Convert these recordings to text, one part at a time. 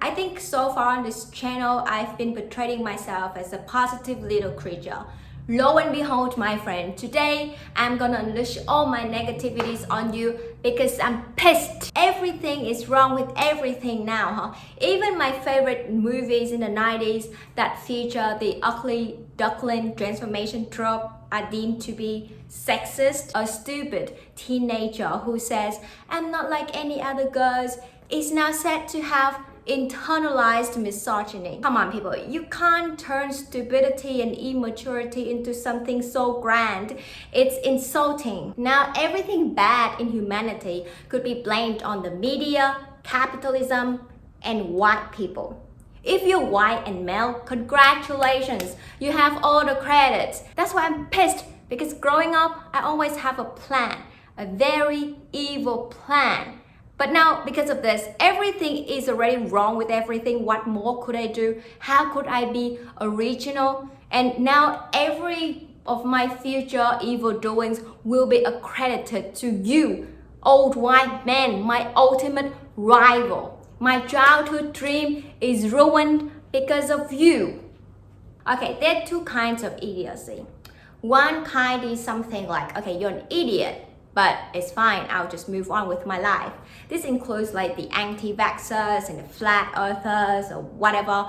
I think so far on this channel, I've been portraying myself as a positive little creature. Lo and behold, my friend, today I'm gonna unleash all my negativities on you because I'm pissed. Everything is wrong with everything now, huh? Even my favorite movies in the 90s that feature the ugly duckling transformation trope are deemed to be sexist. A stupid teenager who says, "I'm not like any other girls," is now said to have internalized misogyny. Come on, people, you can't turn stupidity and immaturity into something so grand. It's insulting. Now, everything bad in humanity could be blamed on the media, capitalism, and white people. If you're white and male, congratulations, you have all the credits. That's why I'm pissed, because growing up, I always have a plan, a very evil plan. But now, because of this, everything is already wrong with everything. What more could I do? How could I be original? And now every of my future evil doings will be accredited to you, old white man, my ultimate rival. My childhood dream is ruined because of you. Okay, there are two kinds of idiocy. One kind is something like, okay, you're an idiot, but it's fine, I'll just move on with my life. This includes like the anti-vaxxers and the flat earthers or whatever.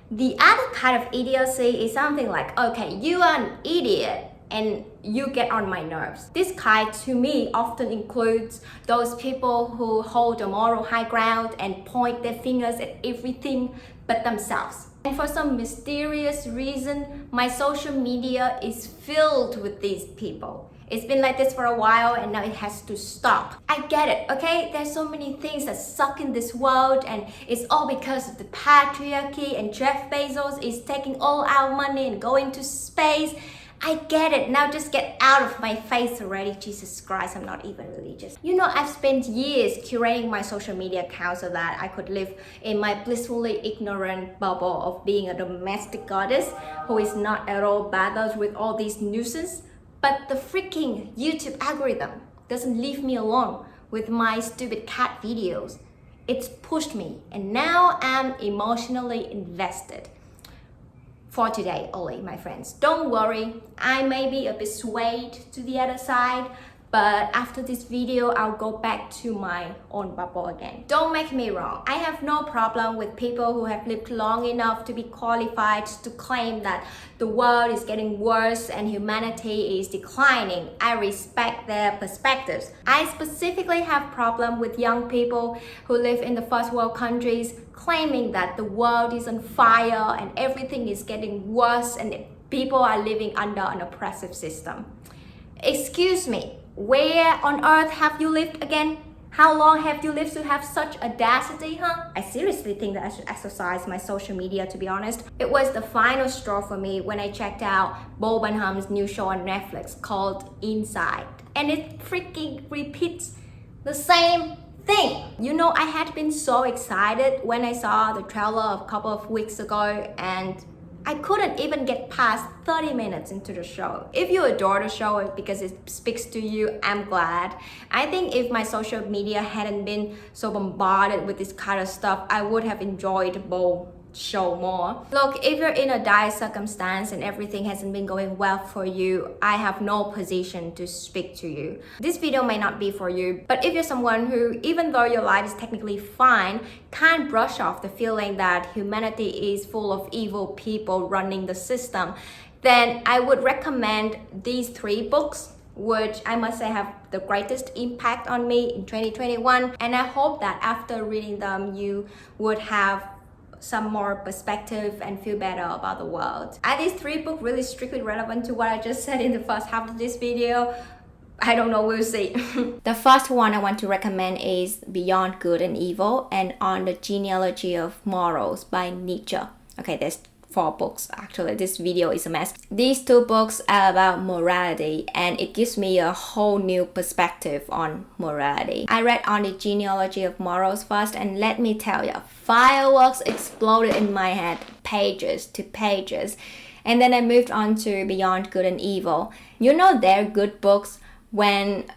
The other kind of idiocy is something like, okay, you are an idiot and you get on my nerves. This kind to me often includes those people who hold the moral high ground and point their fingers at everything but themselves. And for some mysterious reason, my social media is filled with these people. It's been like this for a while and now it has to stop. I get it, okay? There's so many things that suck in this world and it's all because of the patriarchy and Jeff Bezos is taking all our money and going to space. I get it, now just get out of my face already. Jesus Christ, I'm not even religious. You know, I've spent years curating my social media account so that I could live in my blissfully ignorant bubble of being a domestic goddess who is not at all bothered with all these nuisance. But the freaking YouTube algorithm doesn't leave me alone with my stupid cat videos. It's pushed me and now I'm emotionally invested. For today only, my friends. Don't worry, I may be a bit swayed to the other side, but after this video, I'll go back to my own bubble again. Don't make me wrong. I have no problem with people who have lived long enough to be qualified to claim that the world is getting worse and humanity is declining. I respect their perspectives. I specifically have problem with young people who live in the first world countries claiming that the world is on fire and everything is getting worse and people are living under an oppressive system. Excuse me. Where on earth have you lived again? How long have you lived to have such audacity, huh? I seriously think that I should exercise my social media, to be honest. It was the final straw for me when I checked out Bo Burnham's new show on Netflix called Inside. And it freaking repeats the same thing. You know, I had been so excited when I saw the trailer a couple of weeks ago and I couldn't even get past 30 minutes into the show. If you adore the show because it speaks to you, I'm glad. I think if my social media hadn't been so bombarded with this kind of stuff, I would have enjoyed Bo's show more. Look, if you're in a dire circumstance and everything hasn't been going well for you, I have no position to speak to you. This video may not be for you, but if you're someone who, even though your life is technically fine, can't brush off the feeling that humanity is full of evil people running the system, then I would recommend these 3 books, which I must say have the greatest impact on me in 2021. And I hope that after reading them, you would have some more perspective and feel better about the world. Are these 3 books really strictly relevant to what I just said in the first half of this video? I don't know, we'll see. The first one I want to recommend is Beyond Good and Evil and On the Genealogy of Morals by Nietzsche. Okay, there's 4 books actually. This video is a mess. These 2 books are about morality and it gives me a whole new perspective on morality. I read On the Genealogy of Morals first and let me tell you, fireworks exploded in my head, pages to pages. And then I moved on to Beyond Good and Evil. You know they're good books when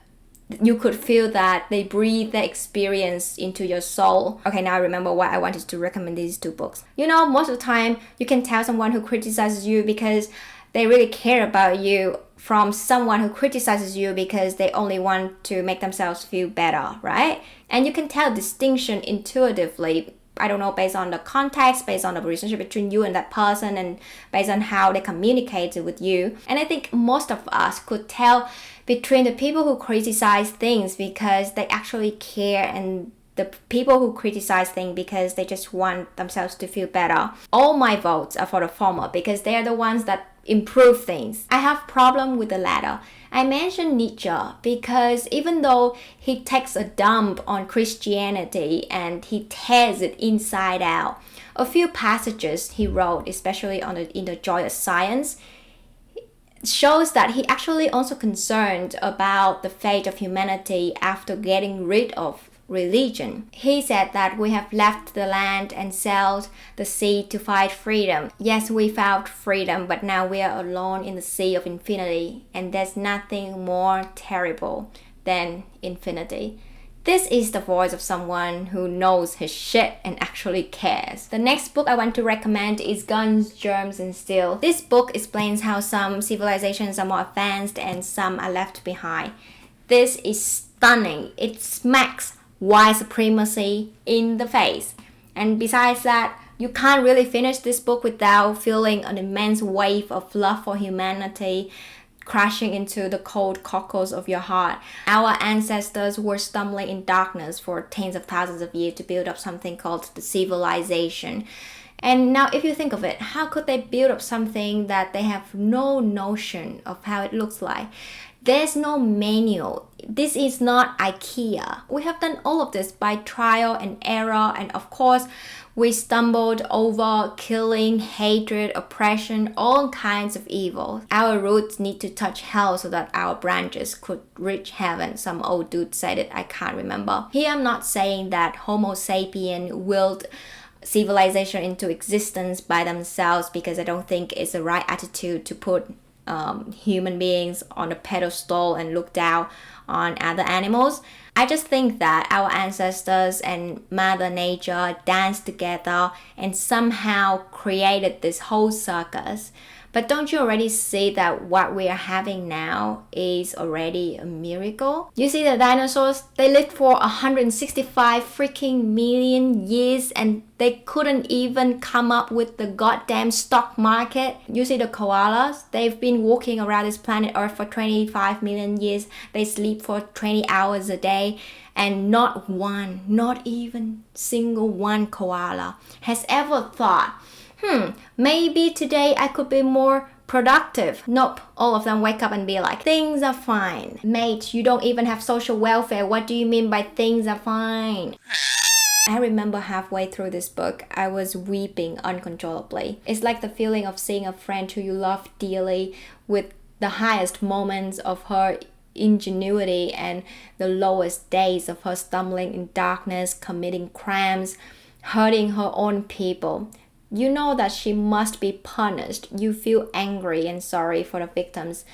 you could feel that they breathe their experience into your soul. Okay, now I remember why I wanted to recommend these two books. You know, most of the time you can tell someone who criticizes you because they really care about you from someone who criticizes you because they only want to make themselves feel better, right? And you can tell distinction intuitively, I don't know, based on the context, based on the relationship between you and that person, and based on how they communicated with you. And I think most of us could tell between the people who criticize things because they actually care, and the people who criticize things because they just want themselves to feel better. All my votes are for the former because they are the ones that improve things. I have problem with the latter. I mentioned Nietzsche because even though he takes a dump on Christianity and he tears it inside out, a few passages he wrote, especially in the Joyous Science, shows that he actually also concerned about the fate of humanity after getting rid of religion. He said that we have left the land and sailed the sea to find freedom. Yes, we found freedom, but now we are alone in the sea of infinity, and there's nothing more terrible than infinity. This is the voice of someone who knows his shit and actually cares. The next book I want to recommend is Guns, Germs, and Steel. This book explains how some civilizations are more advanced and some are left behind. This is stunning. It smacks white supremacy in the face. And besides that, you can't really finish this book without feeling an immense wave of love for humanity crashing into the cold cockles of your heart. Our ancestors were stumbling in darkness for tens of thousands of years to build up something called the civilization. And now if you think of it, how could they build up something that they have no notion of how it looks like? There's no manual. This is not IKEA. We have done all of this by trial and error, and of course, we stumbled over killing, hatred, oppression, all kinds of evil. Our roots need to touch hell so that our branches could reach heaven. Some old dude said it, I can't remember. Here I'm not saying that Homo sapien willed civilization into existence by themselves, because I don't think it's the right attitude to put human beings on a pedestal and look down on other animals. I just think that our ancestors and Mother Nature danced together and somehow created this whole circus. But don't you already see that what we are having now is already a miracle? You see the dinosaurs, they lived for 165 freaking million years and they couldn't even come up with the goddamn stock market. You see the koalas, they've been walking around this planet Earth for 25 million years. They sleep for 20 hours a day. And not one, not even single one koala has ever thought, maybe today I could be more productive. Nope, all of them wake up and be like, things are fine. Mate, you don't even have social welfare. What do you mean by things are fine? I remember halfway through this book, I was weeping uncontrollably. It's like the feeling of seeing a friend who you love dearly with the highest moments of her ingenuity and the lowest days of her stumbling in darkness, committing crimes, hurting her own people. You know that she must be punished. You feel angry and sorry for the victims.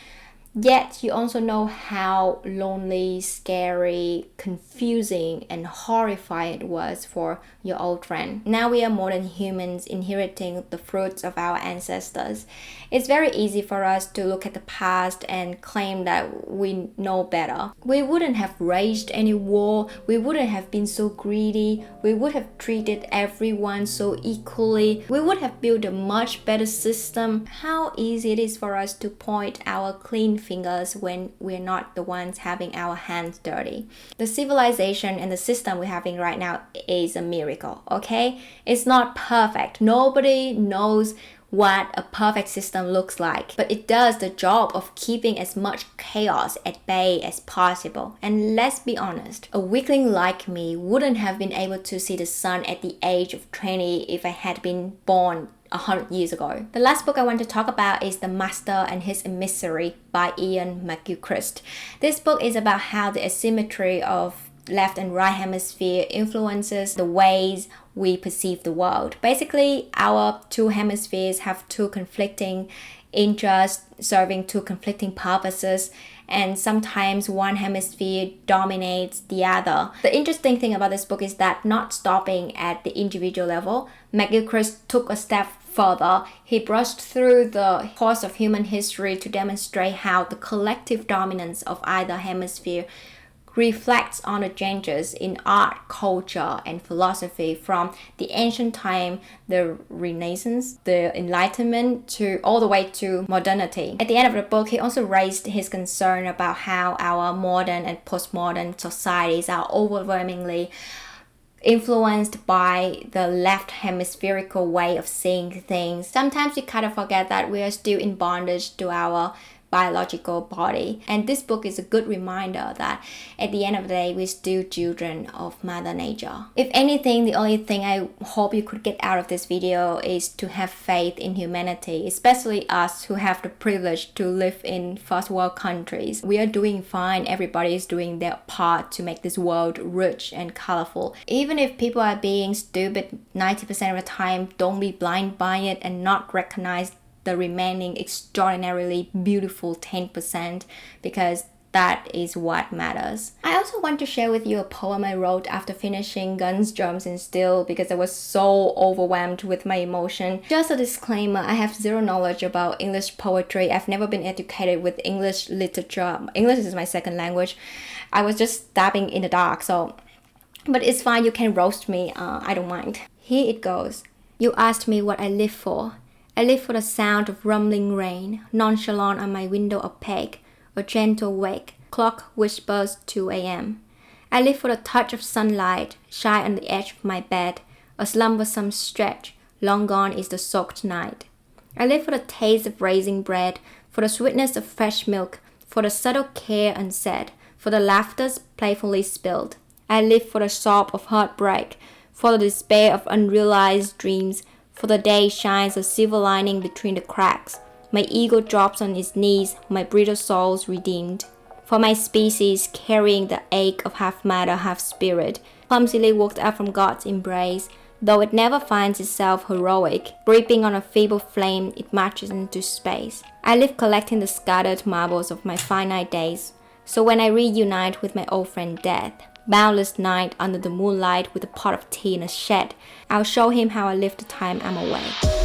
Yet you also know how lonely, scary, confusing, and horrifying it was for your old friend. Now we are modern humans inheriting the fruits of our ancestors. It's very easy for us to look at the past and claim that we know better. We wouldn't have waged any war. We wouldn't have been so greedy. We would have treated everyone so equally. We would have built a much better system. How easy it is for us to point our clean fingers when we're not the ones having our hands dirty. The civilization and the system we're having right now is a miracle, okay? It's not perfect. Nobody knows what a perfect system looks like, but it does the job of keeping as much chaos at bay as possible. And let's be honest, a weakling like me wouldn't have been able to see the sun at the age of 20 if I had been born 100 years ago. The last book I want to talk about is The Master and His Emissary by Ian McGilchrist. This book is about how the asymmetry of left and right hemisphere influences the ways we perceive the world. Basically, our two hemispheres have two conflicting interests serving two conflicting purposes, and sometimes one hemisphere dominates the other. The interesting thing about this book is that not stopping at the individual level, McGilchrist took a step further. He brushed through the course of human history to demonstrate how the collective dominance of either hemisphere reflects on the changes in art, culture, and philosophy from the ancient time, the Renaissance, the Enlightenment, to all the way to modernity. At the end of the book, he also raised his concern about how our modern and postmodern societies are overwhelmingly influenced by the left hemispherical way of seeing things. Sometimes we kind of forget that we are still in bondage to our biological body, and this book is a good reminder that at the end of the day we're still children of Mother Nature. If anything, the only thing I hope you could get out of this video is to have faith in humanity, especially us who have the privilege to live in first world countries. We are doing fine. Everybody is doing their part to make this world rich and colorful. Even if people are being stupid 90% of the time, don't be blind by it and not recognize the remaining extraordinarily beautiful 10%, because that is what matters. I also want to share with you a poem I wrote after finishing Guns, Germs and Steel because I was so overwhelmed with my emotion. Just a disclaimer, I have zero knowledge about English poetry. I've never been educated with English literature. English is my second language. I was just dabbing in the dark, but it's fine, you can roast me, I don't mind. Here it goes. You asked me what I live for. I live for the sound of rumbling rain, nonchalant on my window opaque, a gentle wake, clock whispers 2 a.m. I live for the touch of sunlight, shy on the edge of my bed, a slumbersome stretch, long gone is the soaked night. I live for the taste of raisin bread, for the sweetness of fresh milk, for the subtle care unsaid, for the laughters playfully spilled. I live for the sob of heartbreak, for the despair of unrealized dreams, for the day shines a silver lining between the cracks. My ego drops on its knees, my brittle soul's redeemed. For my species carrying the ache of half matter, half spirit, clumsily walked out from God's embrace, though it never finds itself heroic, breathing on a feeble flame, it marches into space. I live collecting the scattered marbles of my finite days, so when I reunite with my old friend Death, boundless night under the moonlight with a pot of tea in a shed, I'll show him how I live the time I'm away.